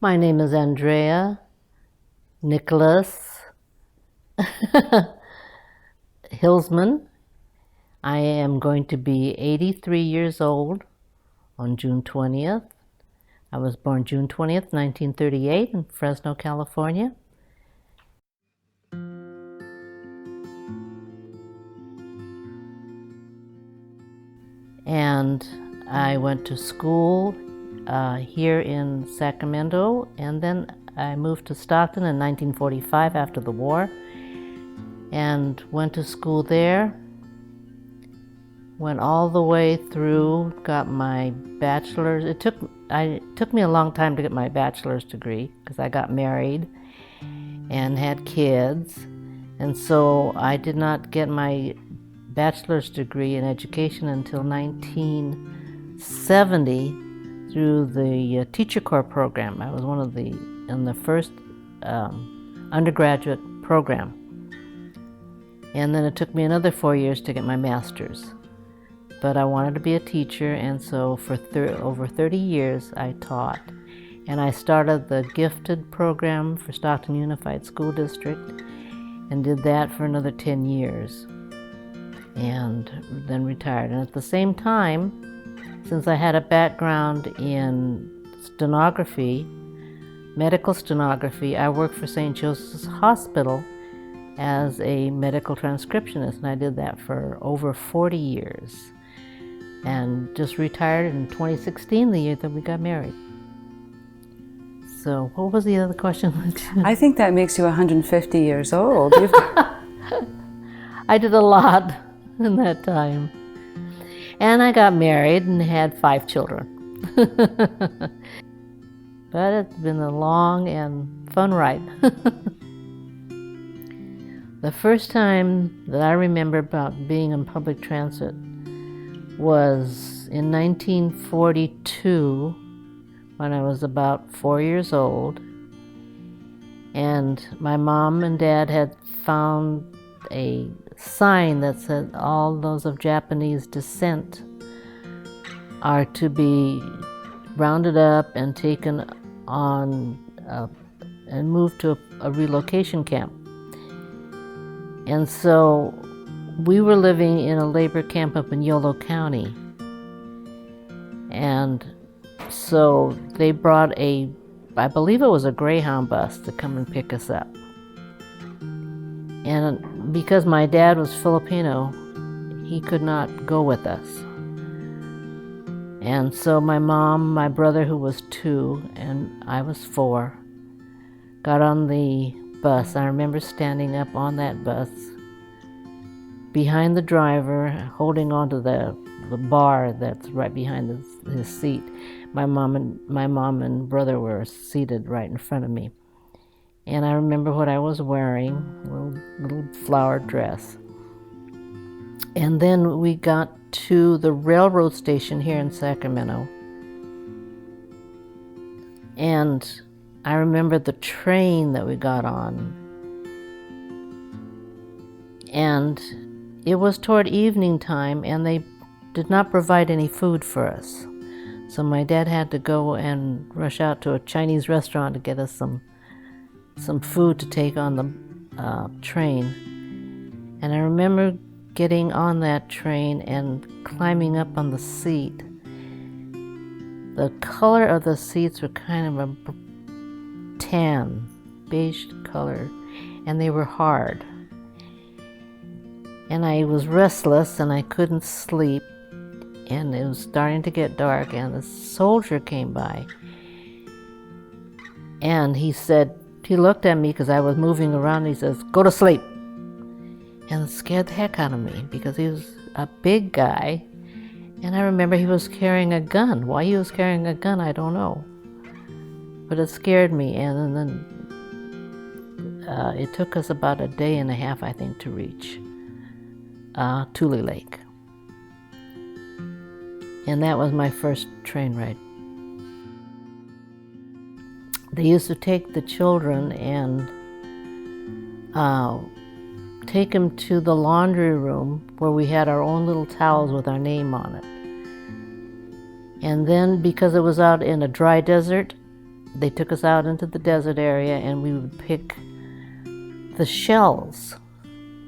My name is Andrea Nicholas Hilsman. I am going to be 83 years old on June 20th. I was born June 20th, 1938 in Fresno, California. And I went to school here in Sacramento, and then I moved to Stockton in 1945 after the war and went to school there. Went all the way through, got my bachelor's. It took me a long time to get my bachelor's degree because I got married and had kids, and so I did not get my bachelor's degree in education until 1970 through the Teacher Corps program. I was in the first undergraduate program, and then it took me another 4 years to get my master's. But I wanted to be a teacher, and so for over 30 years I taught. And I started the gifted program for Stockton Unified School District and did that for another 10 years and then retired. And at the same time, since I had a background in stenography, medical stenography, I worked for St. Joseph's Hospital as a medical transcriptionist, and I did that for over 40 years. And just retired in 2016, the year that we got married. So what was the other question? I think that makes you 150 years old. I did a lot in that time. And I got married and had 5 children. But it's been a long and fun ride. The first time that I remember about being in public transit was in 1942 when I was about 4 years old, and my mom and dad had found a sign that said all those of Japanese descent are to be rounded up and taken on and moved to a relocation camp. And so we were living in a labor camp up in Yolo County, and so they brought I believe it was a Greyhound bus to come and pick us up. And because my dad was Filipino, he could not go with us. And so my mom, my brother who was 2, and I was 4, got on the bus. I remember standing up on that bus behind the driver, holding onto the bar that's right behind his seat. My mom and brother were seated right in front of me. And I remember what I was wearing, a little flowered dress. And then we got to the railroad station here in Sacramento. And I remember the train that we got on. And it was toward evening time, and they did not provide any food for us. So my dad had to go and rush out to a Chinese restaurant to get us some food to take on the train. And I remember getting on that train and climbing up on the seat. The color of the seats were kind of a tan, beige color, and they were hard. And I was restless and I couldn't sleep, and it was starting to get dark, and the soldier came by, and he looked at me because I was moving around, and he says, "Go to sleep." And it scared the heck out of me because he was a big guy, and I remember he was carrying a gun. Why he was carrying a gun, I don't know, but it scared me. And then it took us about a day and a half, I think, to reach Tule Lake. And that was my first train ride. They used to take the children and take them to the laundry room where we had our own little towels with our name on it. And then, because it was out in a dry desert, they took us out into the desert area, and we would pick the shells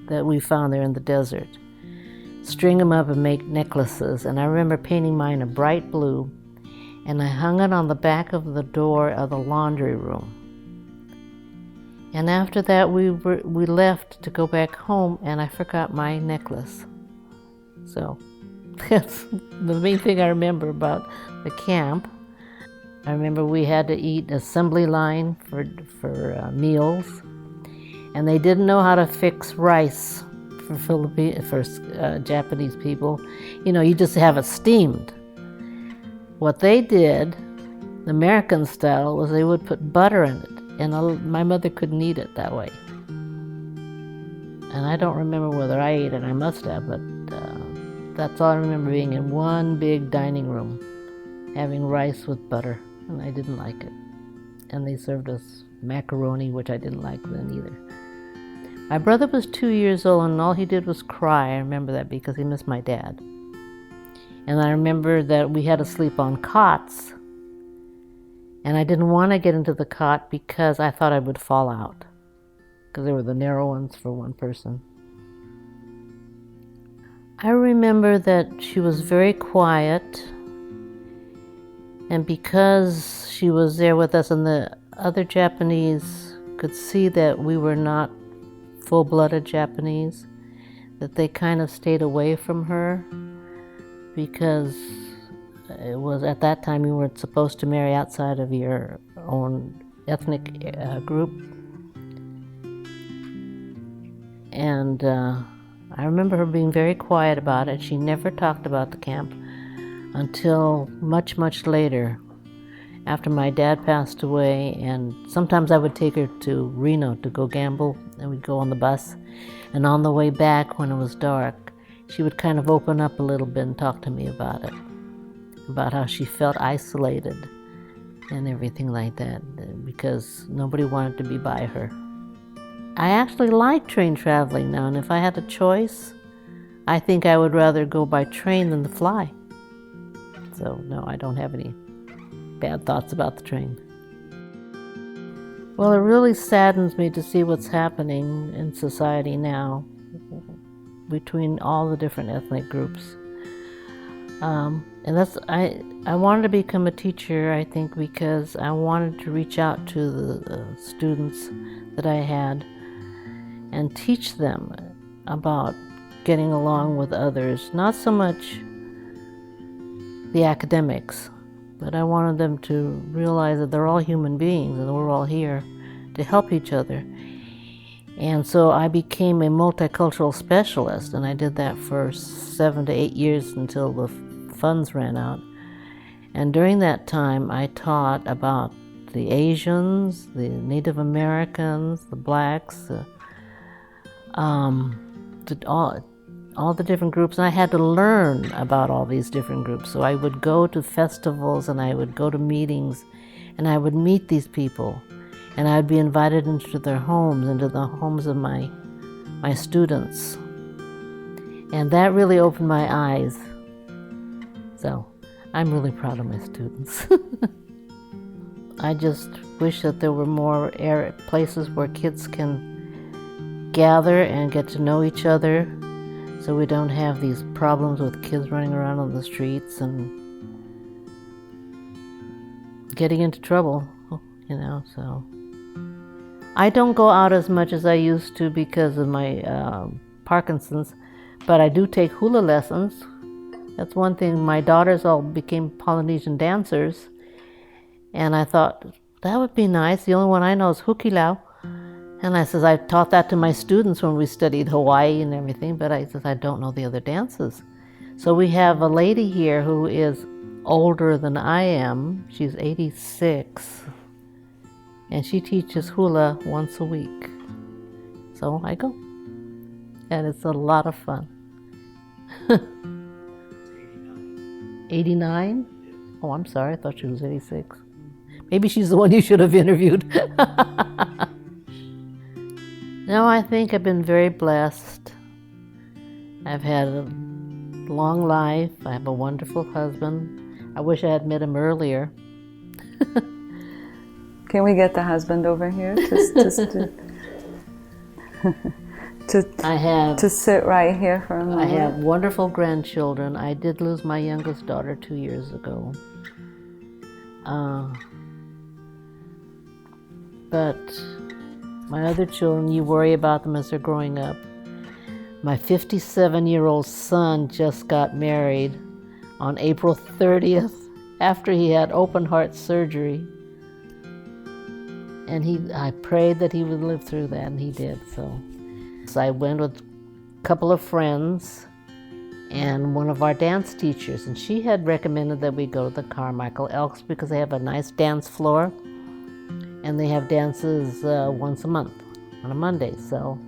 that we found there in the desert, string them up and make necklaces. And I remember painting mine a bright blue, and I hung it on the back of the door of the laundry room. And after that, we left to go back home, and I forgot my necklace. So that's the main thing I remember about the camp. I remember we had to eat assembly line for meals, and they didn't know how to fix rice for Japanese people. You know, you just have it steamed. What they did, the American style, was they would put butter in it, and my mother couldn't eat it that way. And I don't remember whether I ate it. I must have, but that's all I remember, being in one big dining room, having rice with butter, and I didn't like it. And they served us macaroni, which I didn't like then either. My brother was 2 years old, and all he did was cry. I remember that because he missed my dad. And I remember that we had to sleep on cots, and I didn't want to get into the cot because I thought I would fall out, because they were the narrow ones for one person. I remember that she was very quiet, and because she was there with us and the other Japanese could see that we were not full-blooded Japanese, that they kind of stayed away from her, because it was at that time you weren't supposed to marry outside of your own ethnic group. And I remember her being very quiet about it. She never talked about the camp until much, much later, after my dad passed away. And sometimes I would take her to Reno to go gamble, and we'd go on the bus. And on the way back, when it was dark, she would kind of open up a little bit and talk to me about it, about how she felt isolated and everything like that, because nobody wanted to be by her. I actually like train traveling now, and if I had a choice, I think I would rather go by train than to fly. So no, I don't have any bad thoughts about the train. Well, it really saddens me to see what's happening in society now between all the different ethnic groups. And that's, I wanted to become a teacher, I think, because I wanted to reach out to the students that I had and teach them about getting along with others. Not so much the academics, but I wanted them to realize that they're all human beings and we're all here to help each other. And so I became a multicultural specialist, and I did that for 7 to 8 years until the funds ran out. And during that time, I taught about the Asians, the Native Americans, the blacks, all the different groups, and I had to learn about all these different groups. So I would go to festivals, and I would go to meetings, and I would meet these people, and I'd be invited into their homes, into the homes of my students. And that really opened my eyes. So I'm really proud of my students. I just wish that there were more places where kids can gather and get to know each other, so we don't have these problems with kids running around on the streets and getting into trouble, you know. So I don't go out as much as I used to because of my Parkinson's, but I do take hula lessons. That's one thing. My daughters all became Polynesian dancers, and I thought that would be nice. The only one I know is hukilau. And I says, I taught that to my students when we studied Hawaii and everything, but I says, I don't know the other dances. So we have a lady here who is older than I am. She's 86, and she teaches hula once a week. So I go, and it's a lot of fun. 89? Oh, I'm sorry, I thought she was 86. Maybe she's the one you should have interviewed. No, I think I've been very blessed. I've had a long life. I have a wonderful husband. I wish I had met him earlier. Can we get the husband over here to sit right here for a moment? I have wonderful grandchildren. I did lose my youngest daughter 2 years ago. But my other children, you worry about them as they're growing up. My 57-year-old son just got married on April 30th after he had open heart surgery. And I prayed that he would live through that, and he did. So I went with a couple of friends and one of our dance teachers, and she had recommended that we go to the Carmichael Elks because they have a nice dance floor, and they have dances once a month on a Monday. So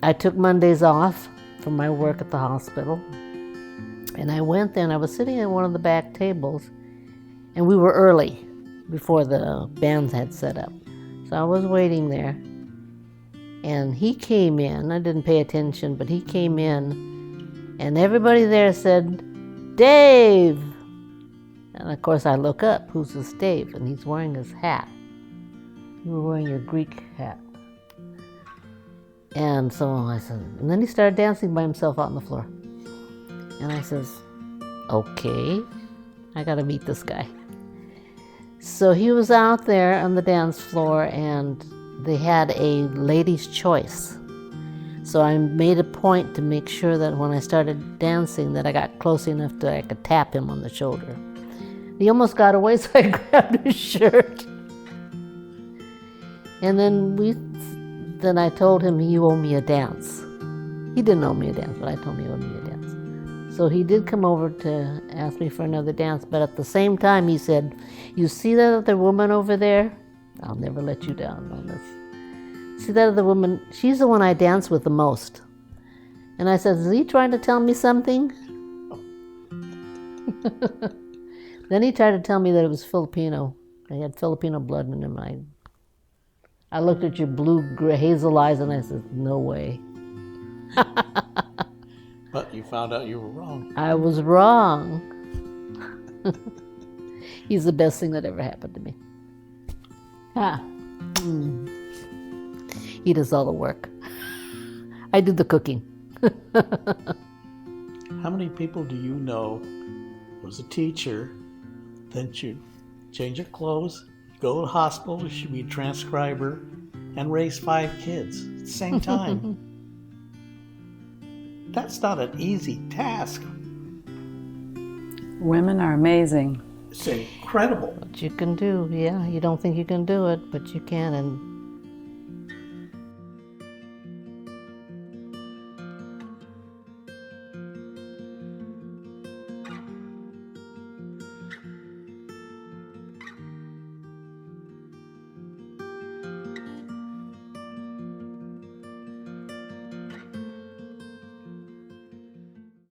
I took Mondays off from my work at the hospital, and I went there, and I was sitting at one of the back tables, and we were early before the bands had set up. So I was waiting there, and he came in. I didn't pay attention, but he came in, and everybody there said, "Dave!" And of course I look up, who's this Dave? And he's wearing his hat. You were wearing your Greek hat. And so I said, and then he started dancing by himself out on the floor. And I says, okay, I gotta meet this guy. So he was out there on the dance floor, and they had a ladies' choice. So I made a point to make sure that when I started dancing that I got close enough that I could tap him on the shoulder. He almost got away, so I grabbed his shirt. And then I told him, you owe me a dance. He didn't owe me a dance, but I told him he owed me a dance. So he did come over to ask me for another dance, but at the same time he said, you see that other woman over there? I'll never let you down on this. See that other woman? She's the one I dance with the most. And I said, is he trying to tell me something? Then he tried to tell me that it was Filipino. I had Filipino blood in him. I looked at your blue hazel eyes and I said, no way. But you found out you were wrong. I was wrong. He's the best thing that ever happened to me. He does all the work. I do the cooking. How many people do you know was a teacher, then you change your clothes, go to the hospital, you should be a transcriber, and raise 5 kids at the same time? That's not an easy task. Women are amazing. It's incredible. What you can do, yeah. You don't think you can do it, but you can. And